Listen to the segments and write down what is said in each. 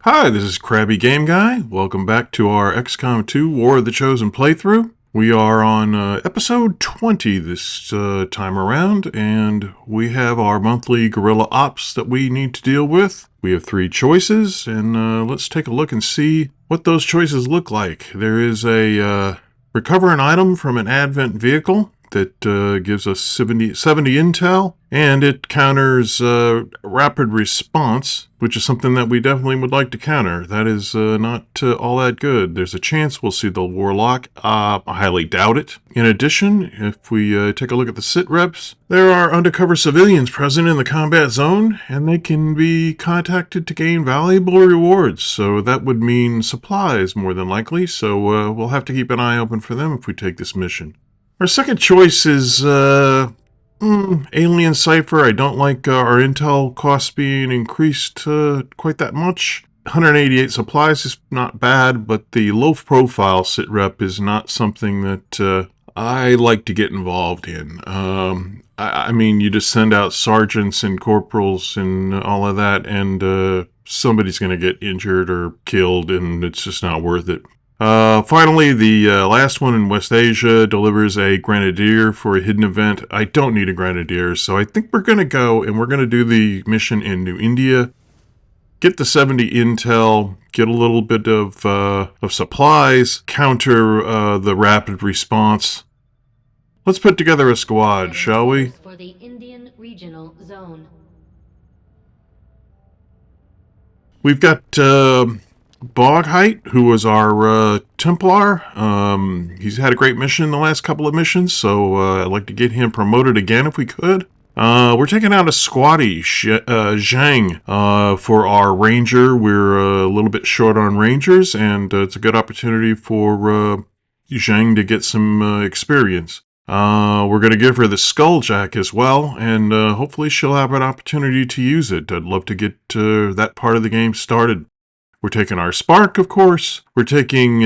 Hi, this is Krabby Game Guy. Welcome back to our XCOM 2 War of the Chosen playthrough. We are on episode 20 this time around, and we have our monthly guerrilla ops that we need to deal with. We have 3 choices, and let's take a look and see what those choices look like. There is a recover an item from an advent vehicle that gives us 70 intel, and it counters rapid response, which is something that we definitely would like to counter. That is not all that good. There's a chance we'll see the Warlock. I highly doubt it. In addition, if we take a look at the sit reps, there are undercover civilians present in the combat zone, and they can be contacted to gain valuable rewards. So that would mean supplies more than likely, so we'll have to keep an eye open for them if we take this mission. Our second choice is Alien Cipher. I don't like our intel costs being increased quite that much. 188 supplies is not bad, but the low profile sit rep is not something that I like to get involved in. I mean, you just send out sergeants and corporals and all of that, and somebody's going to get injured or killed, and it's just not worth it. Finally, the last one in West Asia delivers a grenadier for a hidden event. I don't need a grenadier, so I think we're going to go and we're going to do the mission in New India, get the 70 intel, get a little bit of supplies, counter the rapid response. Let's put together a squad, shall we? For the Indian regional zone. We've got Boghite, who was our Templar. He's had a great mission in the last couple of missions, so I'd like to get him promoted again if we could. We're taking out a squatty, Zhang, for our ranger. We're a little bit short on rangers, and it's a good opportunity for Zhang to get some experience. We're going to give her the Skulljack as well, and hopefully she'll have an opportunity to use it. I'd love to get that part of the game started. We're taking our Spark, of course. We're taking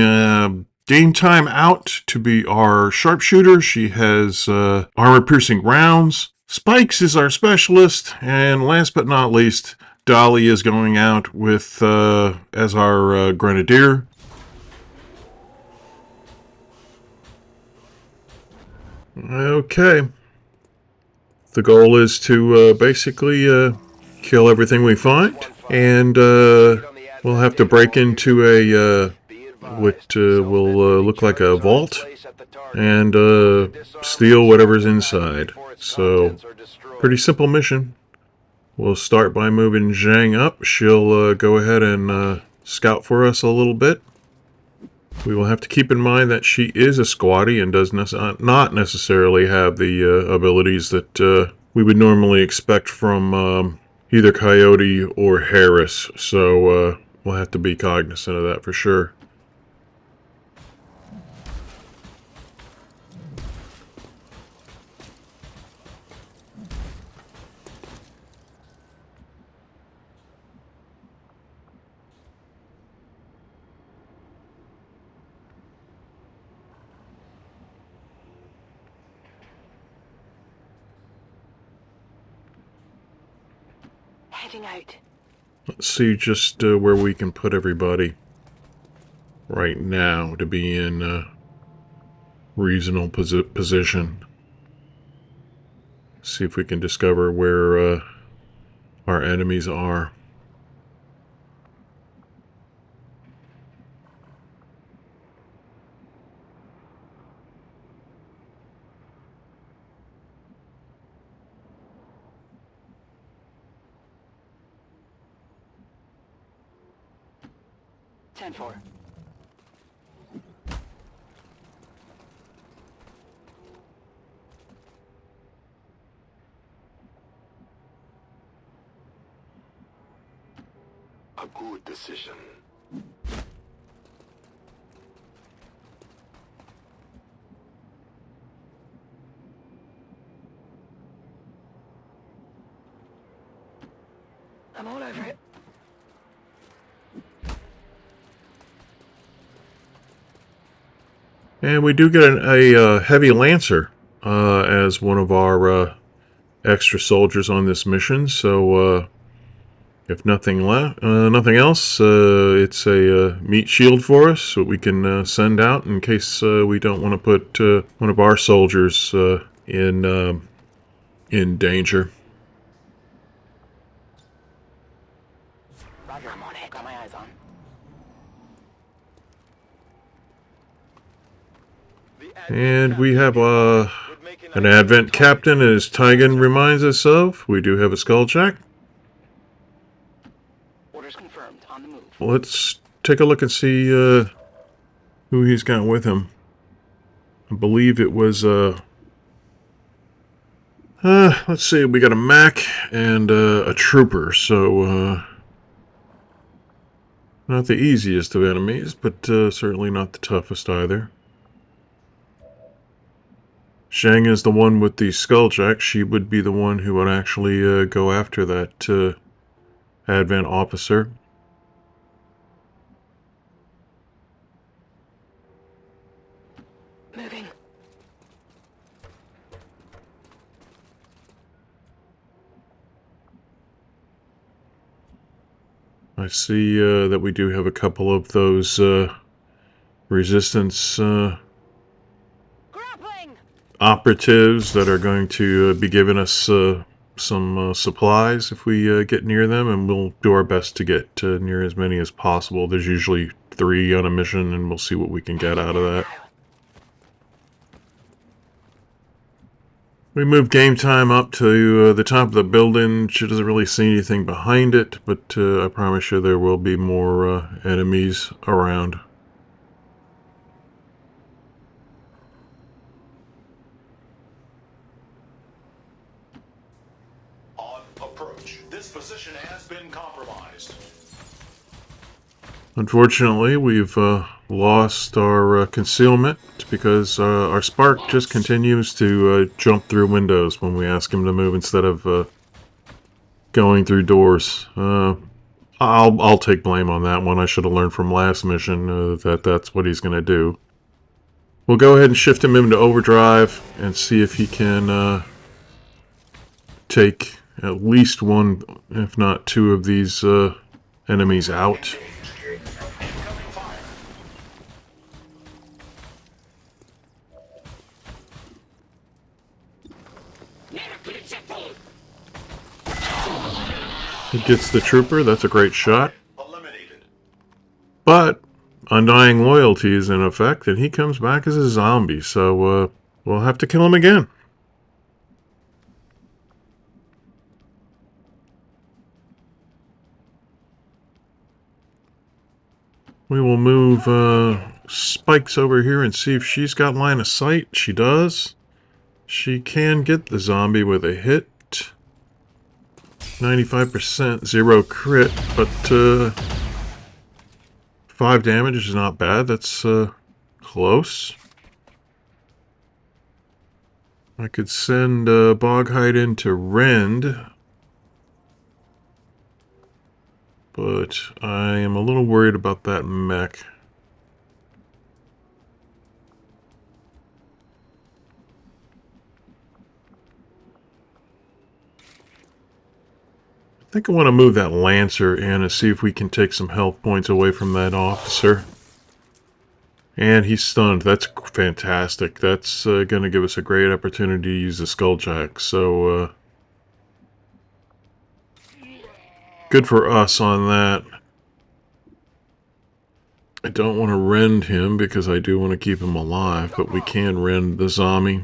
Game Time out to be our sharpshooter. She has armor-piercing rounds. Spikes is our specialist. And last but not least, Dolly is going out with as our grenadier. Okay. The goal is to basically kill everything we find. And we'll have to break into a what will look like a vault and steal whatever's inside. So, pretty simple mission. We'll start by moving Zhang up. She'll go ahead and scout for us a little bit. We will have to keep in mind that she is a squatty and does not necessarily have the abilities that we would normally expect from either Coyote or Harris, so we'll have to be cognizant of that for sure. Heading out. Let's see just where we can put everybody right now to be in a reasonable position. See if we can discover where our enemies are. For. A good decision. I'm all over it. And we do get a heavy lancer as one of our extra soldiers on this mission, so If nothing else, it's a meat shield for us that we can send out in case we don't want to put one of our soldiers in danger. Roger, I'm on it. Got my eyes on. And we have an Advent Captain, as Tygan reminds us of. We do have a Skulljack. Orders confirmed. On the move. Let's take a look and see who he's got with him. I believe it was let's see, we got a Mac and a Trooper, so not the easiest of enemies, but certainly not the toughest either. Zhang is the one with the Skulljack. She would be the one who would actually go after that Advent officer. Moving. I see that we do have a couple of those resistance Grappling. operatives that are going to be giving us some supplies if we get near them, and we'll do our best to get near as many as possible. There's usually 3 on a mission, and we'll see what we can get out of that. We move game time up to the top of the building. She doesn't really see anything behind it, but I promise you there will be more enemies around. On approach, this position has been compromised. Unfortunately, we've lost our concealment because our Spark just continues to jump through windows when we ask him to move instead of going through doors. I'll take blame on that one. I should have learned from last mission that that's what he's going to do. We'll go ahead and shift him into overdrive and see if he can take at least 1, if not 2 of these enemies out. He gets the Trooper. That's a great shot. Eliminated. But Undying Loyalty is in effect, and he comes back as a zombie, so we'll have to kill him again. We will move Spikes over here and see if she's got line of sight. She does. She can get the zombie with a hit. 95%, 0 crit, but 5 damage is not bad. That's close. I could send Boghide into Rend, but I am a little worried about that mech. I think I want to move that Lancer in and see if we can take some health points away from that officer. And he's stunned. That's fantastic. That's going to give us a great opportunity to use the Skulljack. So, good for us on that. I don't want to rend him because I do want to keep him alive, but we can rend the zombie.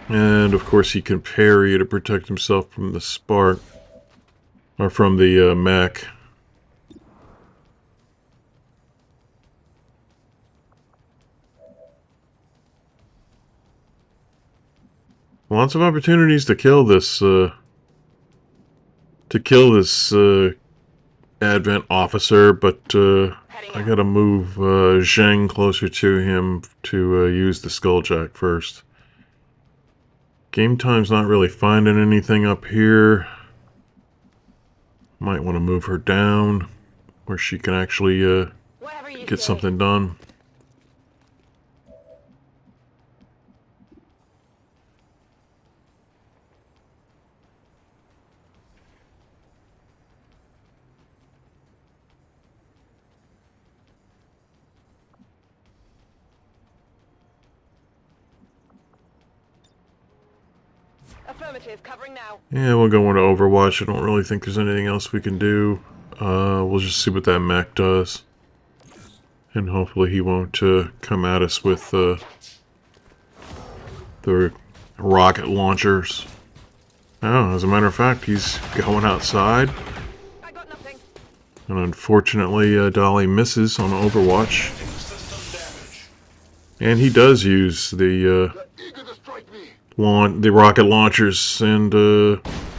And, of course, he can parry to protect himself from the Spark. Or from the mech. Lots of opportunities to kill this, Advent officer, but I gotta move Zheng closer to him to use the Skulljack first. Game time's not really finding anything up here. Might want to move her down where she can actually get something done. Affirmative, covering now. Yeah, we'll go into Overwatch. I don't really think there's anything else we can do. We'll just see what that mech does. And hopefully he won't come at us with the rocket launchers. Oh, as a matter of fact, he's going outside. I got nothing. And unfortunately, Dolly misses on Overwatch. System damage. And he does use the Eager to strike me. the rocket launchers, and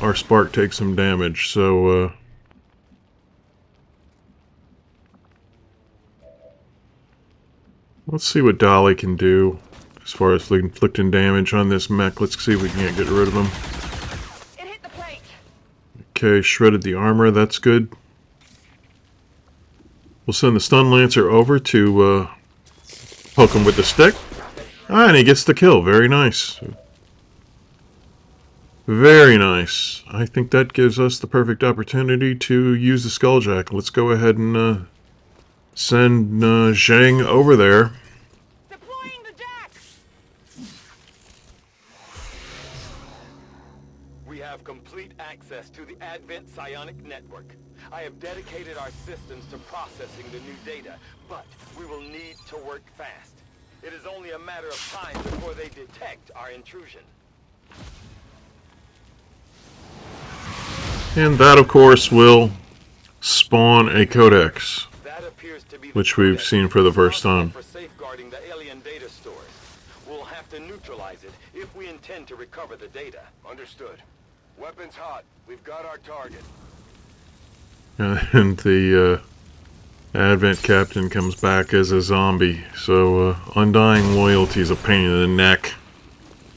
our Spark takes some damage. So let's see what Dolly can do as far as inflicting damage on this mech. Let's see if we can get rid of him. It hit the plate. Okay, shredded the armor. That's good. We'll send the Stun Lancer over to poke him with the stick. Ah, and he gets the kill. Very nice. Very nice. I think that gives us the perfect opportunity to use the Skulljack. Let's go ahead and send Zhang over there. Deploying the jacks. We have complete access to the Advent Psionic Network. I have dedicated our systems to processing the new data, but we will need to work fast. It is only a matter of time before they detect our intrusion. And that, of course, will spawn a codex, That appears to be the which we've codex seen for the first time. for safeguarding the alien data stores. We'll have to neutralize it if we intend to recover the data. Understood. Weapons hot. We've got our target. And the Advent Captain comes back as a zombie. So Undying Loyalty is a pain in the neck.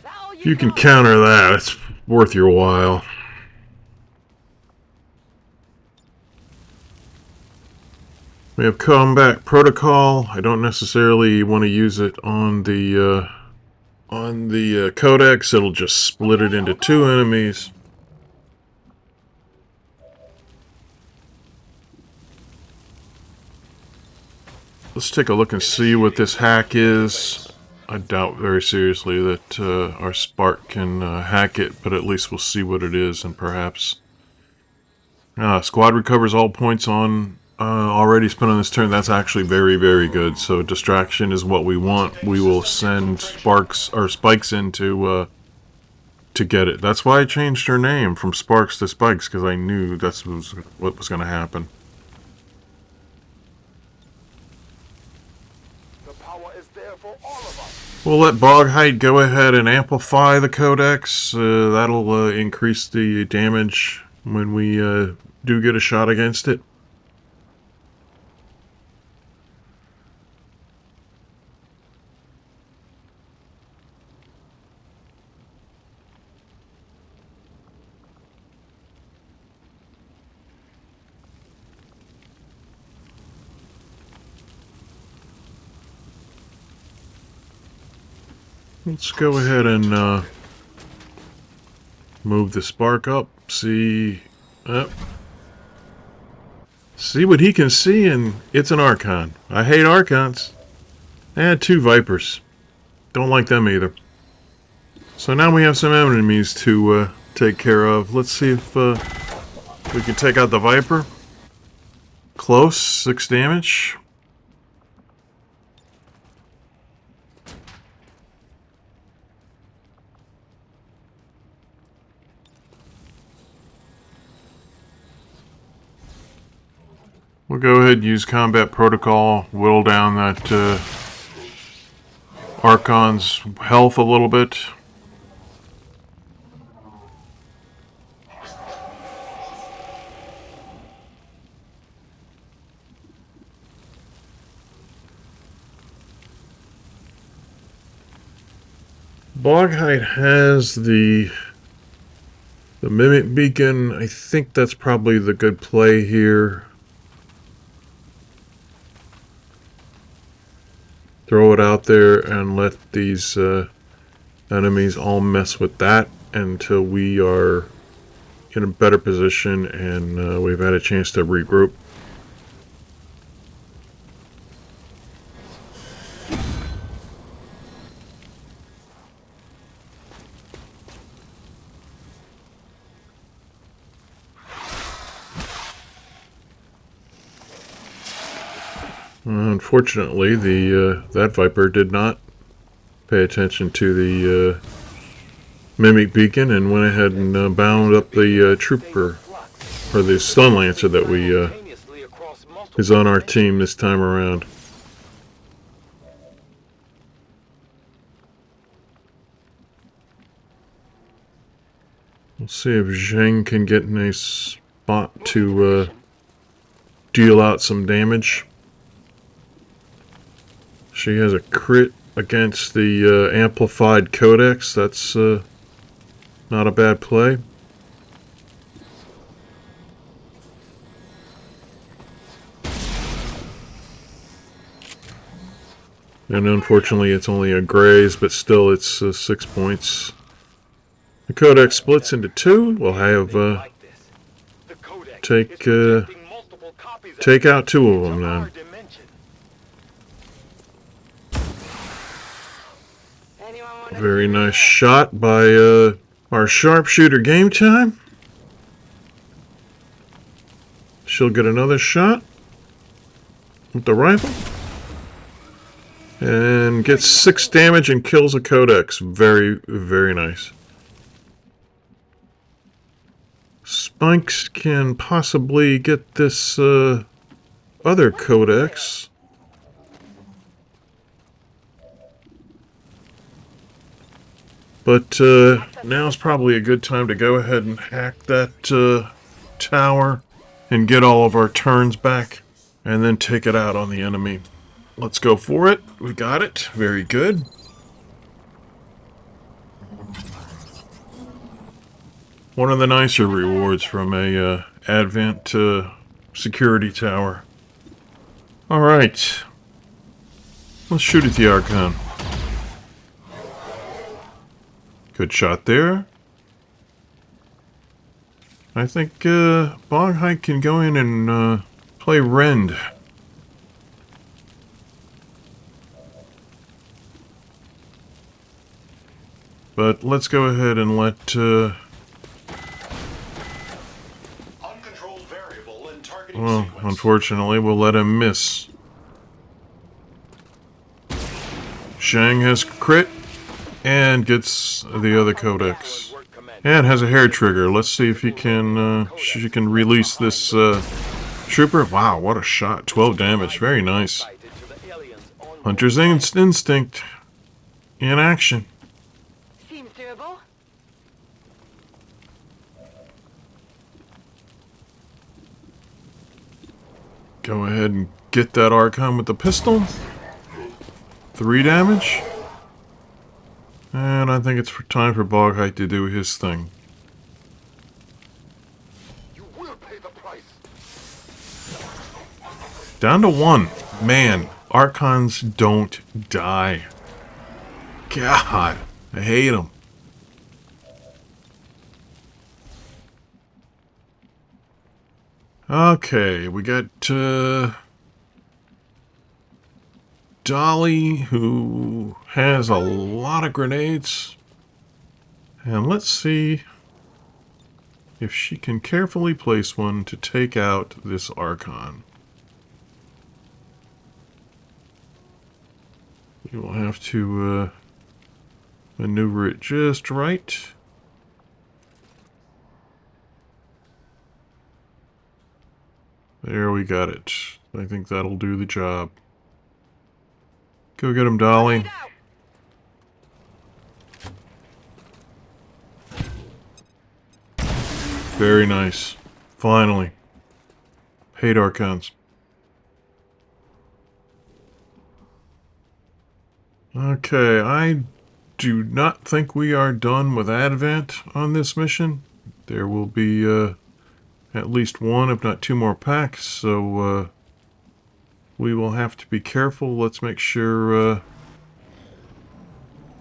Now If you can counter that, it's worth your while. We have Combat Protocol. I don't necessarily want to use it on the Codex. It'll just split it into two enemies. Let's take a look and see what this hack is. I doubt very seriously that our Spark can hack it, but at least we'll see what it is, and perhaps... squad recovers all points on already spent on this turn. That's actually very, very good. So distraction is what we want. We will send Sparks or Spikes in to get it. That's why I changed her name from Sparks to Spikes, because I knew that's what was going to happen. The power is there for all of us. We'll let Boghite go ahead and amplify the Codex. That'll increase the damage when we do get a shot against it. Let's go ahead and move the Spark up. See what he can see, and it's an Archon. I hate Archons. And 2 Vipers. Don't like them either. So now we have some enemies to take care of. Let's see if we can take out the Viper. Close, 6 damage. We'll go ahead and use Combat Protocol, whittle down that Archon's health a little bit. Boghite has the Mimic Beacon. I think that's probably the good play here. Throw it out there and let these enemies all mess with that until we are in a better position and we've had a chance to regroup. Unfortunately, that Viper did not pay attention to the mimic beacon and went ahead and bound up the trooper, or the stun lancer that is on our team this time around. We'll see if Zheng can get in a spot to deal out some damage. She has a crit against the amplified codex. That's not a bad play. And unfortunately it's only a graze, but still it's 6 points. The codex splits into two. We'll have take out two of them then. Very nice shot by our sharpshooter Game Time. She'll get another shot with the rifle. And gets 6 damage and kills a codex. Very, very nice. Spikes can possibly get this other codex. But now's probably a good time to go ahead and hack that tower and get all of our turns back and then take it out on the enemy. Let's go for it. We got it. Very good. One of the nicer rewards from a Advent security tower. Alright. Let's shoot at the Archon. Good shot there. I think Boghite can go in and play Rend. But let's go ahead and let Uncontrolled variable in targeting well, sequence. unfortunately, we'll let him miss. Shang has crit and gets the other codex. And has a hair trigger. Let's see if he can she can release this trooper. Wow, what a shot. 12 damage. Very nice. Hunter's instinct in action. Seems doable. Go ahead and get that Archon with the pistol. 3 damage. And I think it's time for Boghite to do his thing. You will pay the price. Down to 1. Man, Archons don't die. God, I hate them. Okay, we got Dolly, who has a lot of grenades. And let's see if she can carefully place one to take out this Archon. We will have to maneuver it just right. There, we got it. I think that'll do the job. Go get him, Dolly. Very nice. Finally. Hate Archons. Okay, I do not think we are done with Advent on this mission. There will be at least 1, if not 2 more packs, so we will have to be careful. Let's make sure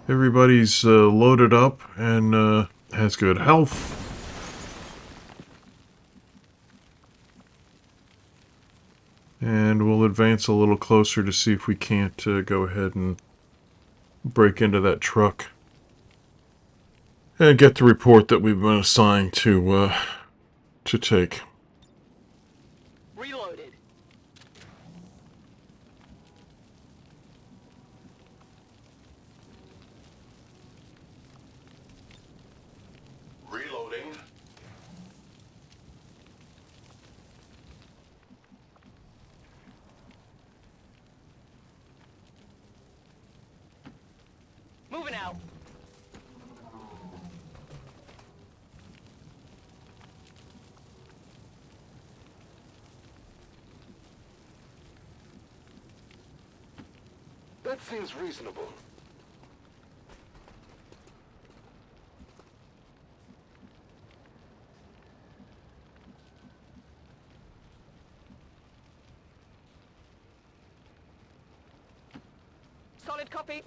everybody's loaded up and has good health. And we'll advance a little closer to see if we can't go ahead and break into that truck and get the report that we've been assigned to take. Reloaded. Moving out. That seems reasonable. Solid copy.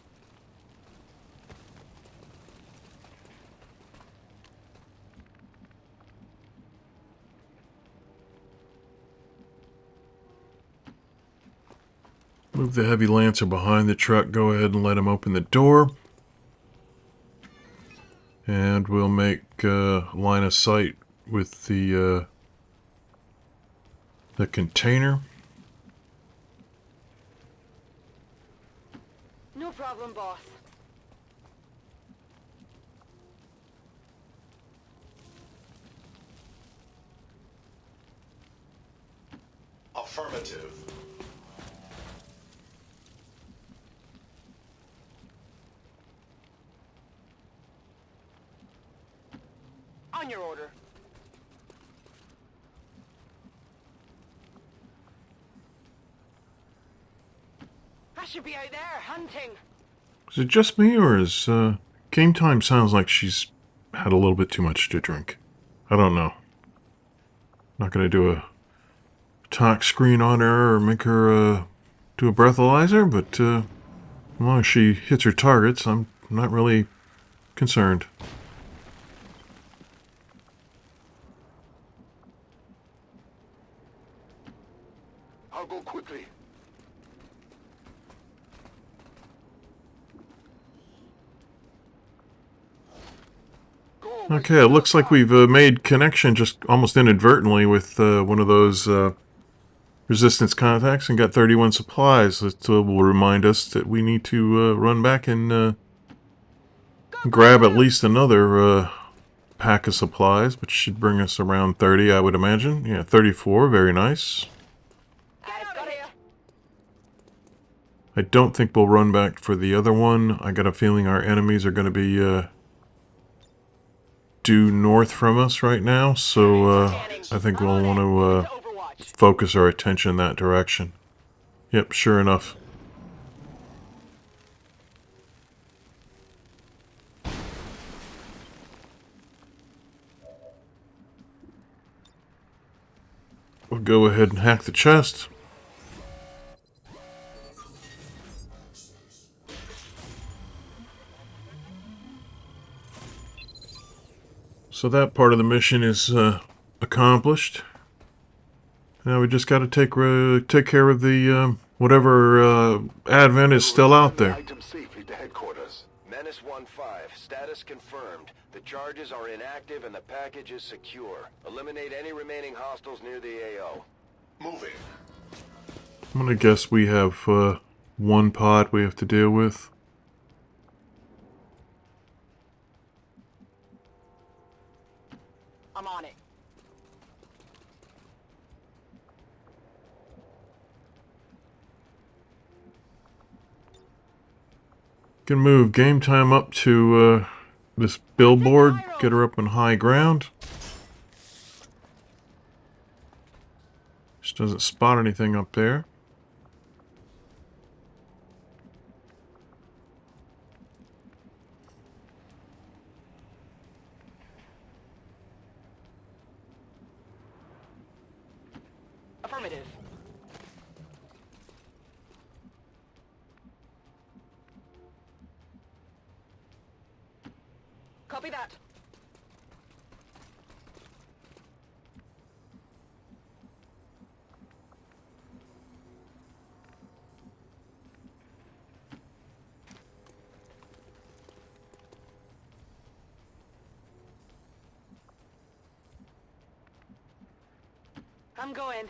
Move the heavy lancer behind the truck. Go ahead and let him open the door. And we'll make line of sight with the container. No problem, boss. Affirmative. On your order. I should be out there hunting. Is it just me, or is game time sounds like she's had a little bit too much to drink? I don't know. Not gonna do a talk screen on her or make her do a breathalyzer, but as long as she hits her targets, I'm not really concerned. I'll go quickly. Okay, it looks like we've made connection just almost inadvertently with one of those resistance contacts and got 31 supplies. That will remind us that we need to run back and grab at least another pack of supplies, which should bring us around 30, I would imagine. Yeah, 34, very nice. I've got it. I don't think we'll run back for the other one. I got a feeling our enemies are going to be due north from us right now, so I think we'll want to Overwatch. focus our attention that direction. Yep, sure enough. We'll go ahead and hack the chest. So that part of the mission is accomplished. Now we just got to take care of the whatever advent is still out there. Item safely to headquarters. Menace 1-5, status confirmed. The charges are inactive and the package is secure. Eliminate any remaining hostiles near the AO. Moving. I'm gonna guess we have one pod we have to deal with. I'm on it. Can move game time up to this billboard, get her up on high ground. Just doesn't spot anything up there. Affirmative. Copy that. I'm going.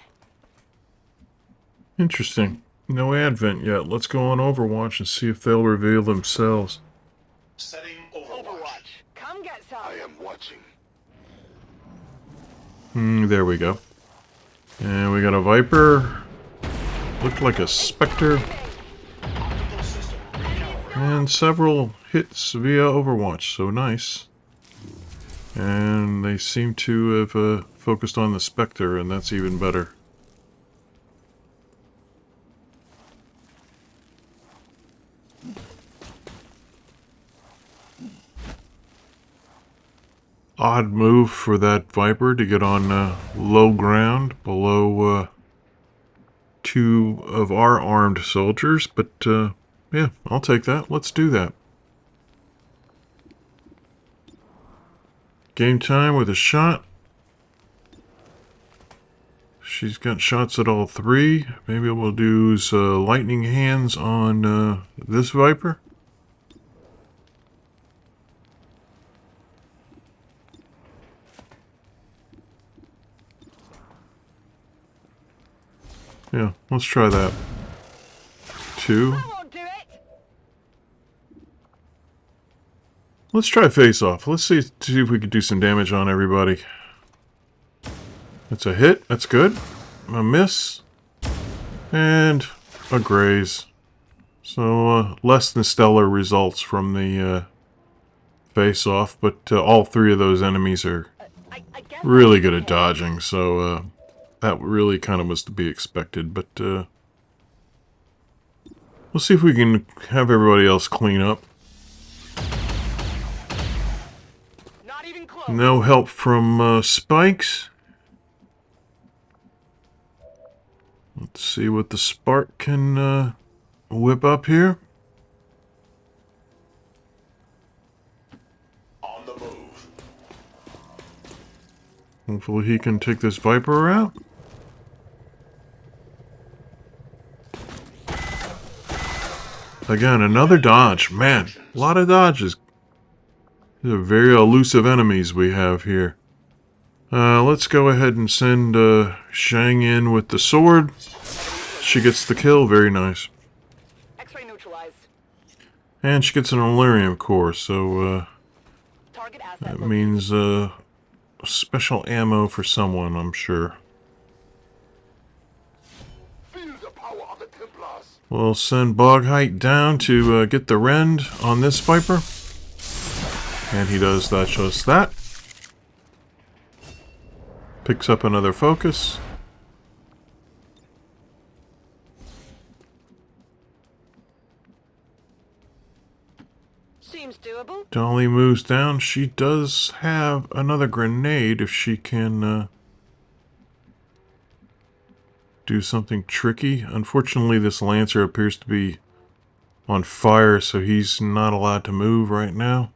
Interesting. No advent yet. Let's go on Overwatch and see if they'll reveal themselves. Setting Overwatch. Overwatch. Come get some. I am watching. There we go. And we got a Viper. Looked like a Spectre. Optical system recalibrated. And several hits via Overwatch, so nice. And they seem to have focused on the Spectre, and that's even better. Odd move for that Viper to get on low ground below two of our armed soldiers, but yeah, I'll take that. Let's do that. Game time with a shot. She's got shots at all three. Maybe we'll do lightning hands on this Viper. Yeah, let's try that. 2. That won't do it. Let's try face off. Let's see if we can do some damage on everybody. It's a hit. That's good. A miss. And a graze. So less than stellar results from the face off, but all three of those enemies are I guess really good at dodging, so that really kind of was to be expected, but we'll see if we can have everybody else clean up. Not even close. No help from spikes. Let's see what the spark can whip up here. On the move. Hopefully he can take this Viper out. Again, another dodge. Man, a lot of dodges. These are very elusive enemies we have here. Let's go ahead and send Shang in with the sword. She gets the kill. Very nice. X-ray neutralized. And she gets an Elerium core, so Target asset that located. means special ammo for someone, I'm sure. Feel the power of the Templars. We'll send Boghite down to get the rend on this Viper. And he does that, just that. Picks up another focus. Seems doable. Dolly moves down. She does have another grenade if she can do something tricky. Unfortunately, this Lancer appears to be on fire, so he's not allowed to move right now.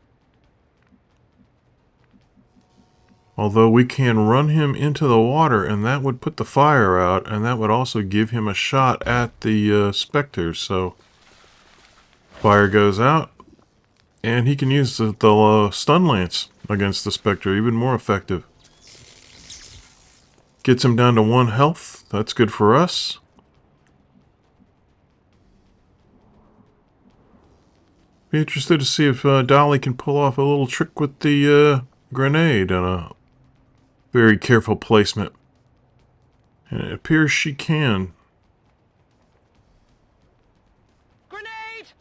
Although we can run him into the water, and that would put the fire out, and that would also give him a shot at the Spectres. So, fire goes out, and he can use the stun lance against the Spectre, even more effective. Gets him down to 1 health. That's good for us. Be interested to see if Dolly can pull off a little trick with the grenade and a very careful placement. And it appears she can. Grenade!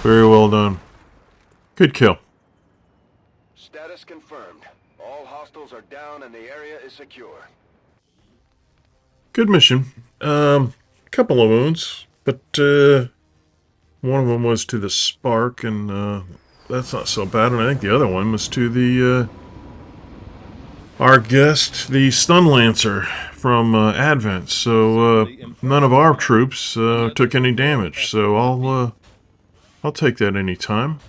Very well done. Good kill. Status confirmed. All hostiles are down and the area is secure. Good mission. Couple of wounds, but one of them was to the spark, and that's not so bad. And I think the other one was to the our guest, the stun lancer from Advent. So none of our troops took any damage. So I'll take that anytime.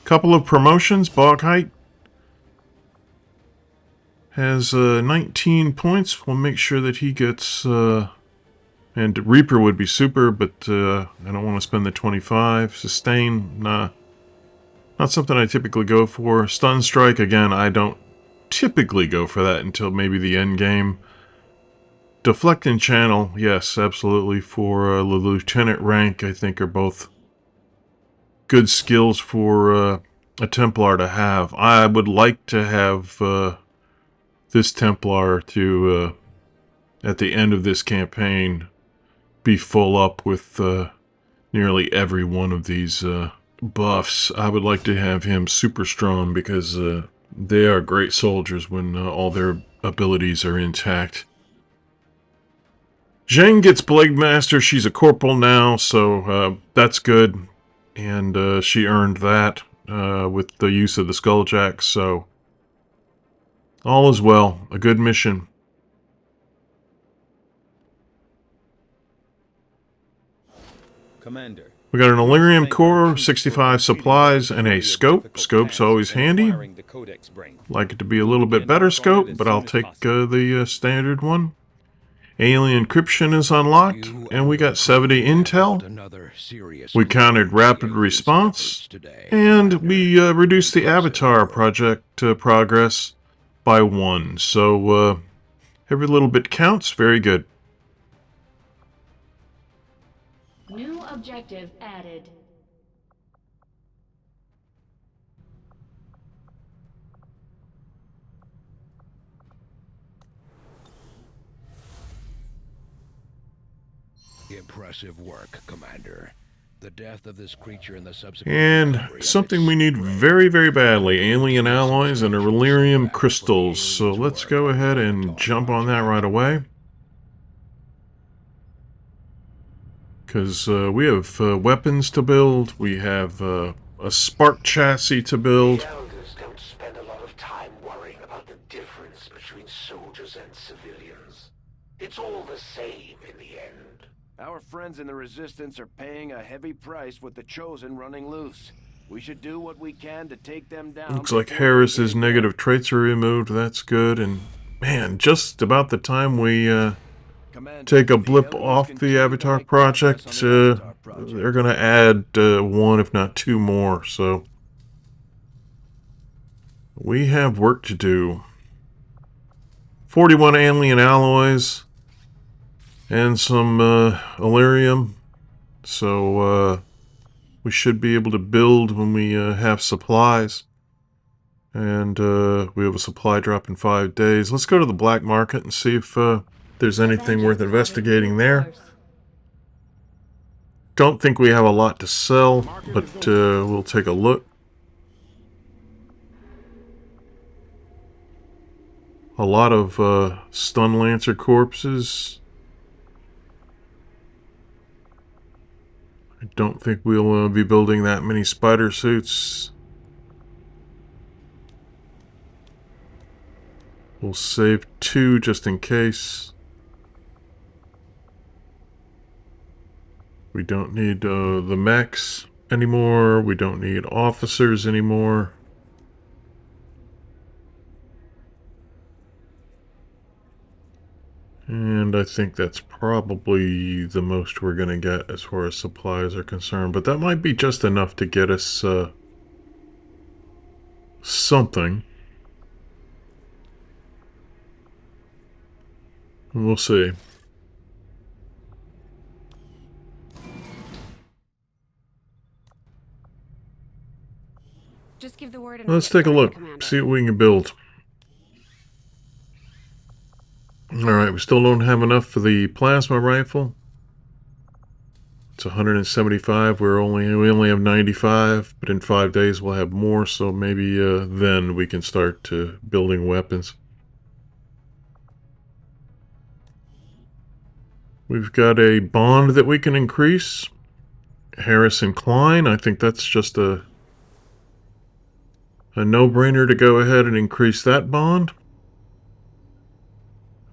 Couple of promotions. Boghite has 19 points. We'll make sure that he gets... and Reaper would be super, but I don't want to spend the 25. Sustain, nah. Not something I typically go for. Stun Strike, again, I don't typically go for that until maybe the end game. Deflect and Channel, yes, absolutely. For the Lieutenant rank, I think are both good skills for a Templar to have. I would like to have this Templar to at the end of this campaign, be full up with nearly every one of these buffs. I would like to have him super strong because they are great soldiers when all their abilities are intact. Zheng gets Blade Master. She's a corporal now, so that's good. And she earned that with the use of the Skulljack, so all is well. A good mission. Commander. We got an Illyrium core, 65 supplies, and a scope. Scope's always handy. Like it to be a little bit better scope, but I'll take the standard one. Alien encryption is unlocked, and we got 70 intel. We countered rapid response, and we reduced the Avatar project progress by 1. So every little bit counts. Very good. New objective added. Impressive work, Commander. The death of this creature and the subsequent And something we need very, very badly. Alien alloys and Illyrium crystals. So let's go ahead and jump on that right away. Because we have weapons to build. We have a spark chassis to build. The elders don't spend a lot of time worrying about the difference between soldiers and civilians. It's all the same in the end. Our friends in the Resistance are paying a heavy price with the Chosen running loose. We should do what we can to take them down. Looks like Harris's negative traits are removed. That's good. And man, just about the time we take a blip off the Avatar project, they're going to add 1, if not 2 more. So we have work to do. 41 alien alloys and some Illyrium. So we should be able to build when we have supplies. And we have a supply drop in 5 days. Let's go to the black market and see if there's anything worth investigating there. Don't think we have a lot to sell, but we'll take a look. A lot of stun lancer corpses. I don't think we'll be building that many spider suits. We'll save 2 just in case. We don't need the mechs anymore. We don't need officers anymore. And I think that's probably the most we're going to get as far as supplies are concerned. But that might be just enough to get us something. We'll see. Just give the word and Let's take a look. See what we can build. Alright, we still don't have enough for the plasma rifle. It's 175. We only have 95, but in 5 days we'll have more, so maybe then we can start building weapons. We've got a bond that we can increase. Harris and Klein, I think that's just a no-brainer to go ahead and increase that bond.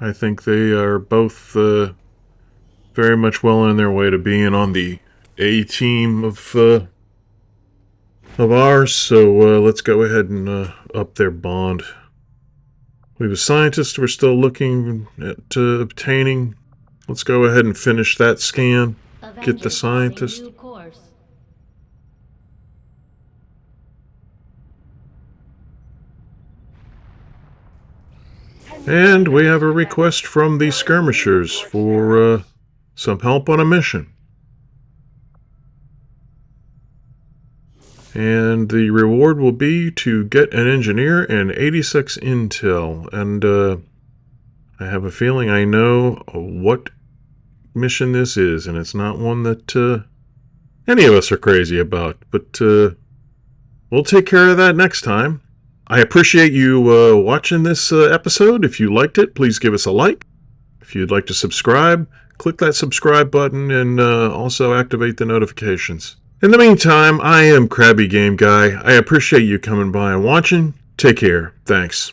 I think they are both very much well on their way to being on the A team of ours, so let's go ahead and up their bond. We have a scientist we're still looking at obtaining. Let's go ahead and finish that scan. Get the scientist. And we have a request from the skirmishers for some help on a mission. And the reward will be to get an engineer and 86 intel. And I have a feeling I know what mission this is, and it's not one that any of us are crazy about, but we'll take care of that next time. I appreciate you watching this episode. If you liked it, please give us a like. If you'd like to subscribe, click that subscribe button and also activate the notifications. In the meantime, I am Krabby Game Guy. I appreciate you coming by and watching. Take care. Thanks.